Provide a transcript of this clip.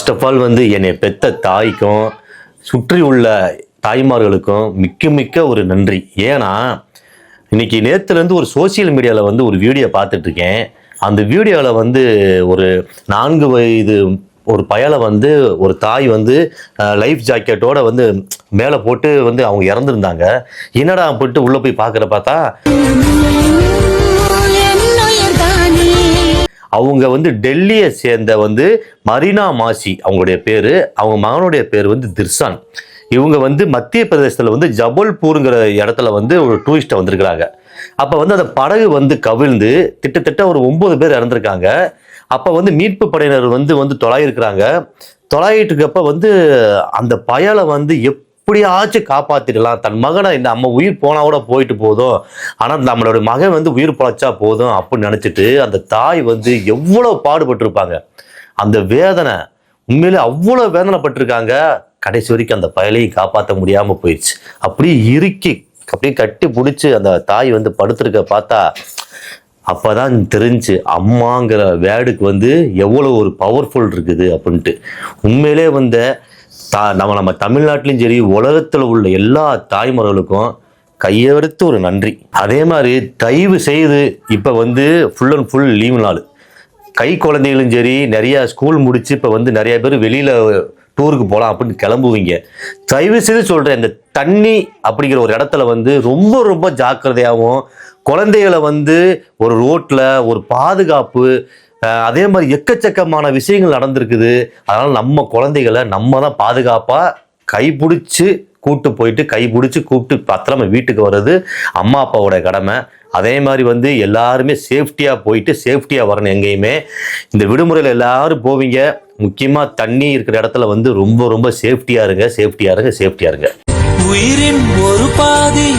First of all வந்து என்னை பெத்த தாய்க்கும் சுற்றி உள்ள தாய்மார்களுக்கும் மிக்க ஒரு நன்றி. ஏன்னா இன்னைக்கு நேற்றுலேருந்து ஒரு சோசியல் மீடியாவில் வந்து ஒரு வீடியோ பார்த்துட்டு இருக்கேன். அந்த வீடியோவில் வந்து ஒரு 4 வயது ஒரு பயலை வந்து ஒரு தாய் வந்து லைஃப் ஜாக்கெட்டோட வந்து மேலே போட்டு வந்து அவங்க இறந்துருந்தாங்க. என்னடா போட்டு உள்ளே போய் பார்க்குற பார்த்தா அவங்க வந்து டெல்லியை சேர்ந்த வந்து மரீனா மாசி அவங்களுடைய பேர். அவங்க மகனுடைய பேர் வந்து திர்சான். இவங்க வந்து மத்திய பிரதேசத்தில் வந்து ஜபல்பூருங்கிற இடத்துல வந்து ஒரு டூரிஸ்ட்டை வந்திருக்கிறாங்க. அப்போ வந்து அந்த படகு வந்து கவிழ்ந்து கிட்டத்தட்ட ஒரு 9 பேர் இறந்துருக்காங்க. அப்போ வந்து மீட்பு படையினர் வந்து தொலாயிருக்கிறாங்க. தொலாயிட்டு இருக்கப்ப வந்து அந்த பயலை வந்து எப்படியாச்சும் காப்பாத்திடலாம், தன் மகனை இந்த நம்ம உயிர் போனா கூட போயிட்டு போதும், ஆனால் நம்மளோட மகன் வந்து உயிர் பொழைச்சா போதும் அப்படின்னு நினச்சிட்டு அந்த தாய் வந்து எவ்வளோ பாடுபட்டிருப்பாங்க. அந்த வேதனை உண்மையிலே அவ்வளோ வேதனைப்பட்டிருக்காங்க. கடைசி வரைக்கும் அந்த பயலையும் காப்பாற்ற முடியாமல் போயிடுச்சு. அப்படியே இறுக்கி அப்படியே கட்டி பிடிச்சி அந்த தாய் வந்து படுத்திருக்க பார்த்தா அப்போதான் தெரிஞ்சு அம்மாங்கிற வேர்டுக்கு வந்து எவ்வளோ ஒரு பவர்ஃபுல் இருக்குது அப்படின்ட்டு. உண்மையிலே வந்து நம்ம தமிழ்நாட்டிலையும் சரி உலகத்தில் உள்ள எல்லா தாய்மார்களுக்கும் கையெடுத்து ஒரு நன்றி. அதே மாதிரி தயவு செய்து இப்போ வந்து ஃபுல் அண்ட் ஃபுல் லீவு நாள், கை குழந்தைகளும் சரி நிறையா ஸ்கூல் முடிச்சு இப்போ வந்து நிறைய பேர் வெளியில் டூருக்கு போகலாம் அப்படின்னு கிளம்புவீங்க. தயவு செய்து சொல்கிறேன், இந்த தண்ணி அப்படிங்கிற ஒரு இடத்துல வந்து ரொம்ப ஜாக்கிரதையாகவும், குழந்தைகளை வந்து ஒரு ரோட்டில் ஒரு பாதுகாப்பு, அதே மாதிரி எக்கச்சக்கமான விஷயங்கள் நடந்திருக்குது. அதனால் நம்ம குழந்தைகளை நம்ம தான் பாதுகாப்பாக கைப்பிடிச்சி கூப்பிட்டு போயிட்டு கைப்பிடிச்சி கூப்பிட்டு பத்திரமா வீட்டுக்கு வர்றது அம்மா அப்பாவோட கடமை. அதே மாதிரி வந்து எல்லாருமே சேஃப்டியாக போயிட்டு சேஃப்டியாக வரணும். எங்கேயுமே இந்த விடுமுறையில் எல்லாரும் போவீங்க, முக்கியமாக தண்ணி இருக்கிற இடத்துல வந்து ரொம்ப சேஃப்டியாக இருங்க. உயிரின் ஒரு பாதி